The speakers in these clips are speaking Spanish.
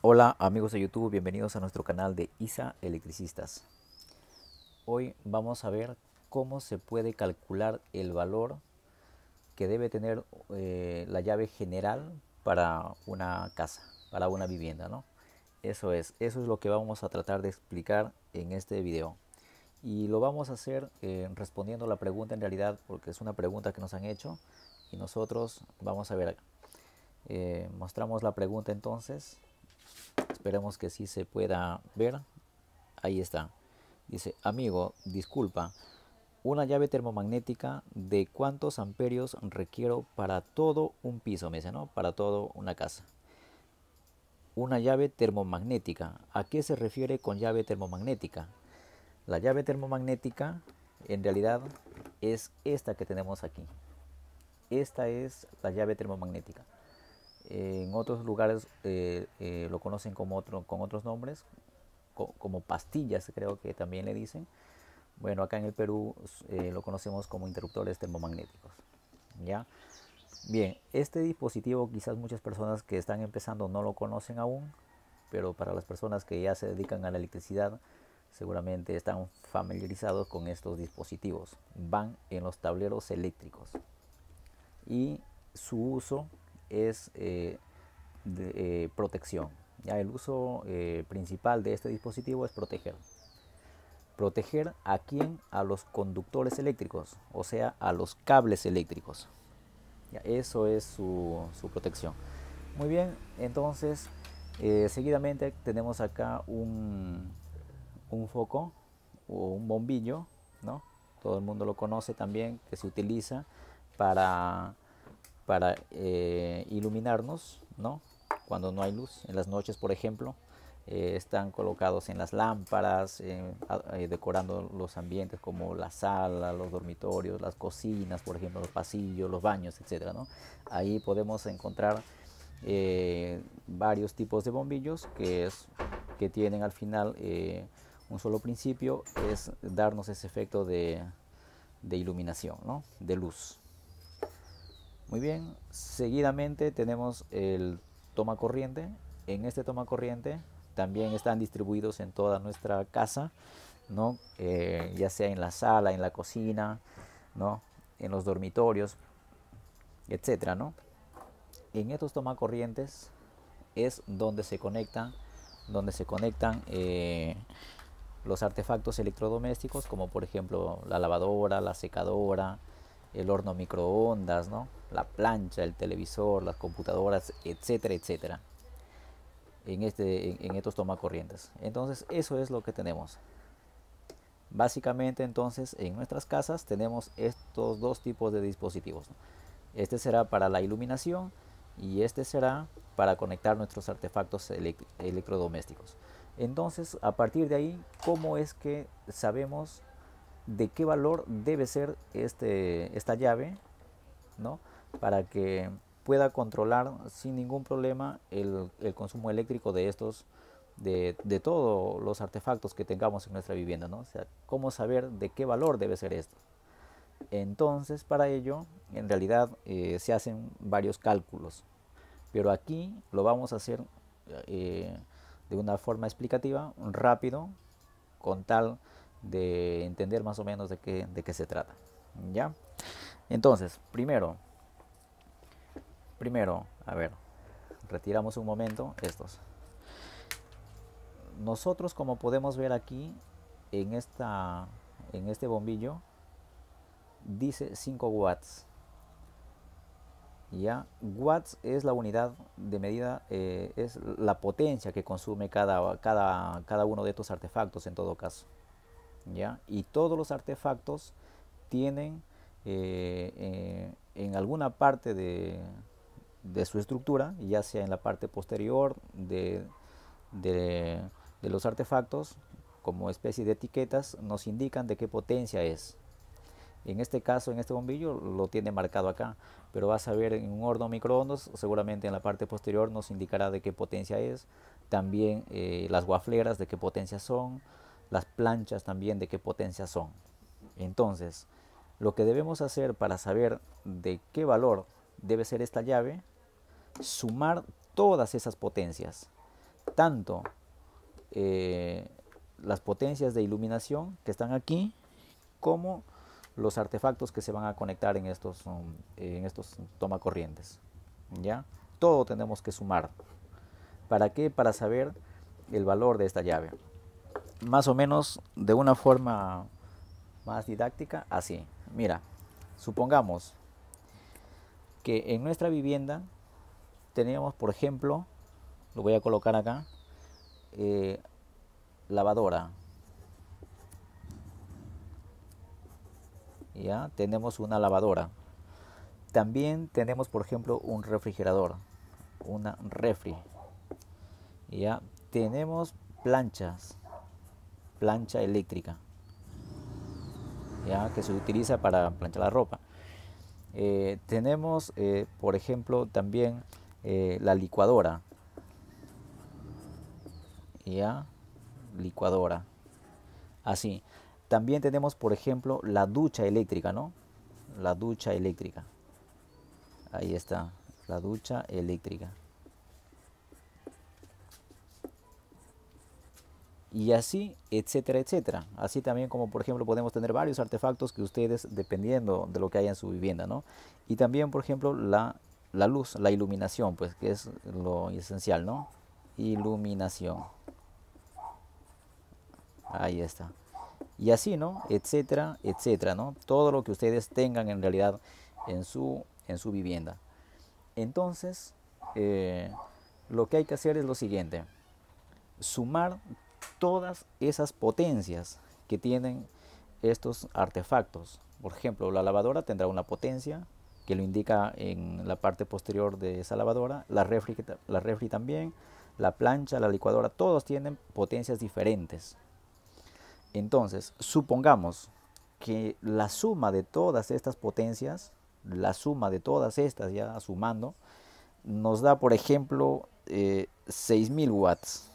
Hola amigos de YouTube, bienvenidos a nuestro canal de ISA Electricistas. Hoy vamos a ver cómo se puede calcular el valor que debe tener la llave general para una casa, para una vivienda, ¿no? Eso es lo que vamos a tratar de explicar en este video. Y lo vamos a hacer respondiendo la pregunta en realidad, porque es una pregunta que nos han hecho y nosotros vamos a ver. Mostramos la pregunta entonces. Esperemos que sí se pueda ver. Ahí está. Dice, amigo, disculpa, una llave termomagnética de cuántos amperios requiero para todo un piso, me dice, ¿no? Para toda una casa. Una llave termomagnética. ¿A qué se refiere con llave termomagnética? La llave termomagnética en realidad es esta que tenemos aquí. Esta es la llave termomagnética. En otros lugares lo conocen con otros nombres, como pastillas creo que también le dicen. Bueno, acá en el Perú lo conocemos como interruptores termomagnéticos. ¿Ya? Bien, este dispositivo quizás muchas personas que están empezando no lo conocen aún, pero para las personas que ya se dedican a la electricidad seguramente están familiarizados con estos dispositivos. Van en los tableros eléctricos y su uso es de protección. Ya el uso principal de este dispositivo es proteger. ¿Proteger a quién? A los conductores eléctricos, o sea, a los cables eléctricos. Ya, eso es su protección. Muy bien, entonces seguidamente tenemos acá un foco o un bombillo, ¿no? Todo el mundo lo conoce también, que se utiliza para, para iluminarnos, ¿no? Cuando no hay luz, en las noches, por ejemplo. Están colocados en las lámparas, decorando los ambientes como la sala, los dormitorios, las cocinas, por ejemplo, los pasillos, los baños, etcétera, ¿no? Ahí podemos encontrar varios tipos de bombillos que tienen al final un solo principio, es darnos ese efecto de iluminación, ¿no? De luz. Muy bien, seguidamente tenemos el toma corriente. En este toma corriente también están distribuidos en toda nuestra casa, ¿no? Ya sea en la sala, en la cocina, ¿no? En los dormitorios, etcétera, ¿no? En estos tomacorrientes es donde se conectan los artefactos electrodomésticos, como por ejemplo la lavadora, la secadora, el horno microondas, ¿no? La plancha, el televisor, las computadoras, etcétera, etcétera. En estos tomacorrientes. Entonces eso es lo que tenemos. Básicamente entonces en nuestras casas tenemos estos dos tipos de dispositivos, ¿no? Este será para la iluminación y este será para conectar nuestros artefactos electrodomésticos. Entonces, a partir de ahí, ¿cómo es que sabemos de qué valor debe ser esta llave, ¿no? Para que pueda controlar sin ningún problema el consumo eléctrico de todos los artefactos que tengamos en nuestra vivienda, ¿no? O sea, ¿cómo saber de qué valor debe ser esto? Entonces, para ello, en realidad se hacen varios cálculos, pero aquí lo vamos a hacer eh, de una forma explicativa, rápido, con tal de entender más o menos de qué se trata. ¿Ya? Entonces, primero, a ver, retiramos un momento estos. Nosotros, como podemos ver aquí en este bombillo, dice 5 watts. ¿Ya? Watts es la unidad de medida, es la potencia que consume cada uno de estos artefactos en todo caso. ¿Ya? Y todos los artefactos tienen en alguna parte de su estructura, ya sea en la parte posterior de, de los artefactos, como especie de etiquetas, nos indican de qué potencia es. En este caso, en este bombillo, lo tiene marcado acá, pero vas a ver en un horno microondas, seguramente en la parte posterior nos indicará de qué potencia es. También las guafleras de qué potencia son, las planchas también de qué potencia son. Entonces, lo que debemos hacer para saber de qué valor debe ser esta llave, sumar todas esas potencias. tanto las potencias de iluminación que están aquí, como los artefactos que se van a conectar en estos tomacorrientes. ¿Ya? Todo tenemos que sumar. ¿Para qué? Para saber el valor de esta llave. Más o menos de una forma más didáctica, así. Mira, supongamos que en nuestra vivienda tenemos, por ejemplo, lo voy a colocar acá, lavadora. Ya tenemos una lavadora. También tenemos, por ejemplo, un refrigerador, una refri. Ya tenemos planchas, plancha eléctrica, ya que se utiliza para planchar la ropa. Tenemos, por ejemplo, también la licuadora, ya, licuadora, así. También tenemos, por ejemplo, la ducha eléctrica, ¿no? La ducha eléctrica. Ahí está, la ducha eléctrica. Y así, etcétera, etcétera. Así también como, por ejemplo, podemos tener varios artefactos que ustedes, dependiendo de lo que haya en su vivienda, ¿no? Y también, por ejemplo, la luz, la iluminación, pues, que es lo esencial, ¿no? Iluminación. Ahí está. Y así, ¿no? Etcétera, etcétera, ¿no? Todo lo que ustedes tengan en realidad en su vivienda. Entonces, lo que hay que hacer es lo siguiente: sumar todas esas potencias que tienen estos artefactos. Por ejemplo, la lavadora tendrá una potencia que lo indica en la parte posterior de esa lavadora, la refri también, la plancha, la licuadora, todos tienen potencias diferentes. Entonces, supongamos que la suma de todas estas potencias, la suma de todas estas ya sumando, nos da, por ejemplo, 6000 watts.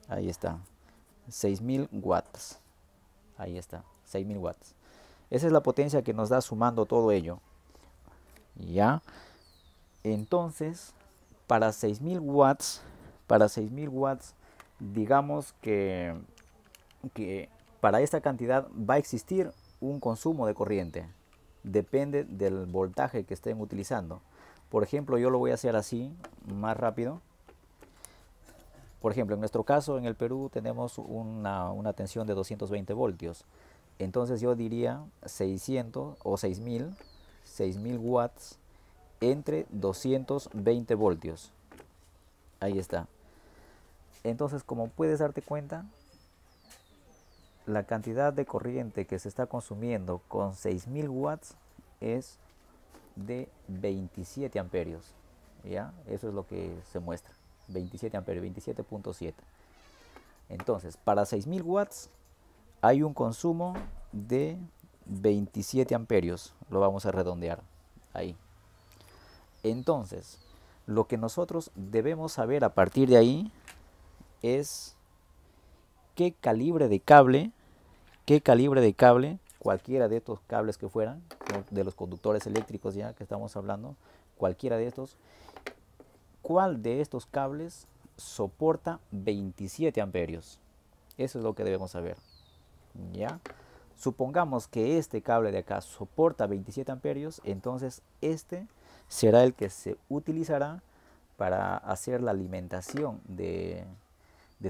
Ahí está, 6000 watts. Ahí está, 6000 watts. Esa es la potencia que nos da sumando todo ello. ¿Ya? Entonces, para 6000 watts, digamos que para esta cantidad va a existir un consumo de corriente. Depende del voltaje que estén utilizando. Por ejemplo, yo lo voy a hacer así, más rápido. Por ejemplo, en nuestro caso, en el Perú, tenemos una tensión de 220 voltios. Entonces yo diría 600 o 6000 watts entre 220 voltios. Ahí está. Entonces, como puedes darte cuenta, la cantidad de corriente que se está consumiendo con 6000 watts es de 27 amperios. ¿Ya? Eso es lo que se muestra. 27 amperios, 27.7. Entonces, para 6000 watts hay un consumo de 27 amperios. Lo vamos a redondear ahí. Entonces, lo que nosotros debemos saber a partir de ahí es qué calibre de cable, cualquiera de estos cables que fueran, de los conductores eléctricos ya que estamos hablando, cualquiera de estos, cuál de estos cables soporta 27 amperios. Eso es lo que debemos saber. ¿Ya? Supongamos que este cable de acá soporta 27 amperios, entonces este será el que se utilizará para hacer la alimentación de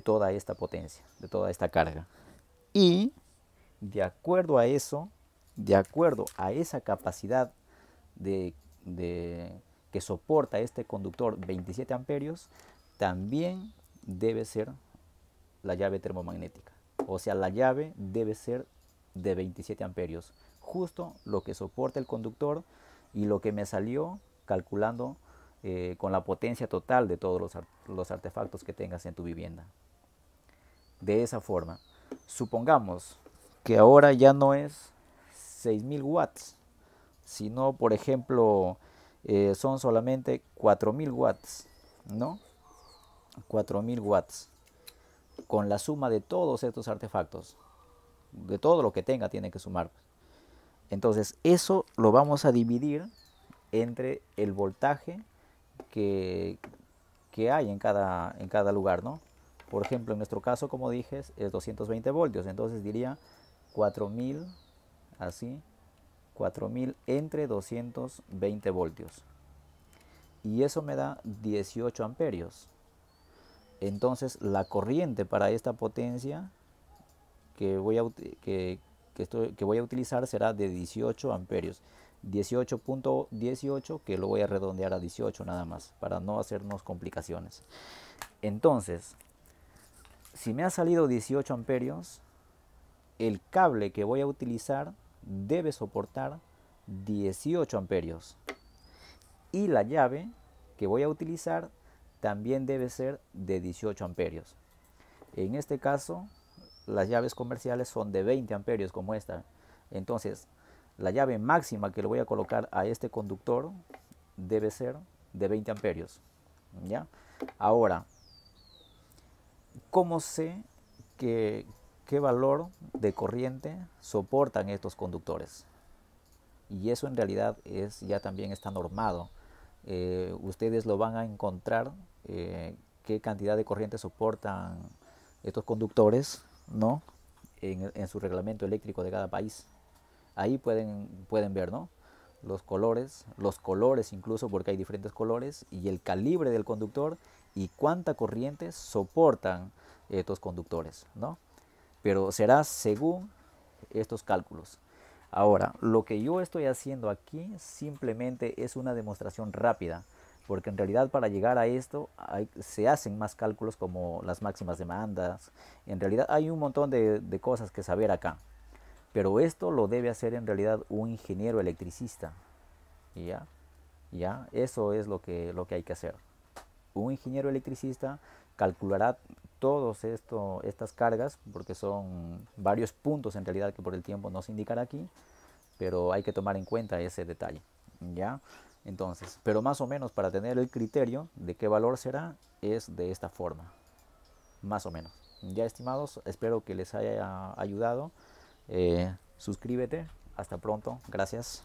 toda esta potencia, de toda esta carga. Y de acuerdo a eso, de acuerdo a esa capacidad de que soporta este conductor 27 amperios, también debe ser la llave termomagnética. O sea, la llave debe ser de 27 amperios, justo lo que soporta el conductor y lo que me salió calculando con la potencia total de todos los artefactos que tengas en tu vivienda. De esa forma, supongamos que ahora ya no es 6000 watts, sino, por ejemplo, son solamente 4000 watts, ¿no? 4000 watts. Con la suma de todos estos artefactos, de todo lo que tenga, tiene que sumar. Entonces, eso lo vamos a dividir entre el voltaje que que hay en cada lugar, ¿no? Por ejemplo, en nuestro caso, como dije, es 220 voltios. Entonces diría 4000, así, 4000 entre 220 voltios. Y eso me da 18 amperios. Entonces la corriente para esta potencia que voy a utilizar será de 18 amperios. 18.18, que lo voy a redondear a 18 nada más, para no hacernos complicaciones. Entonces, si me ha salido 18 amperios, el cable que voy a utilizar debe soportar 18 amperios. Y la llave que voy a utilizar también debe ser de 18 amperios. En este caso, las llaves comerciales son de 20 amperios como esta. Entonces, la llave máxima que le voy a colocar a este conductor debe ser de 20 amperios. ¿Ya? Ahora, ¿cómo sé qué valor de corriente soportan estos conductores? Y eso en realidad ya también está normado. Ustedes lo van a encontrar, qué cantidad de corriente soportan estos conductores, ¿no? En su reglamento eléctrico de cada país. Ahí pueden ver, ¿no? Los colores incluso, porque hay diferentes colores, y el calibre del conductor y cuánta corriente soportan estos conductores, ¿no? Pero será según estos cálculos. Ahora, lo que yo estoy haciendo aquí simplemente es una demostración rápida, porque en realidad para llegar a esto se hacen más cálculos, como las máximas demandas. En realidad hay un montón de cosas que saber acá, pero esto lo debe hacer en realidad un ingeniero electricista. ¿Ya? Eso es lo que hay que hacer. Un ingeniero electricista calculará todas estas cargas, porque son varios puntos en realidad que por el tiempo no se indicará aquí, pero hay que tomar en cuenta ese detalle. ¿Ya? Entonces, pero más o menos para tener el criterio de qué valor será, es de esta forma, más o menos. Ya, estimados, espero que les haya ayudado. Suscríbete. Hasta pronto. Gracias.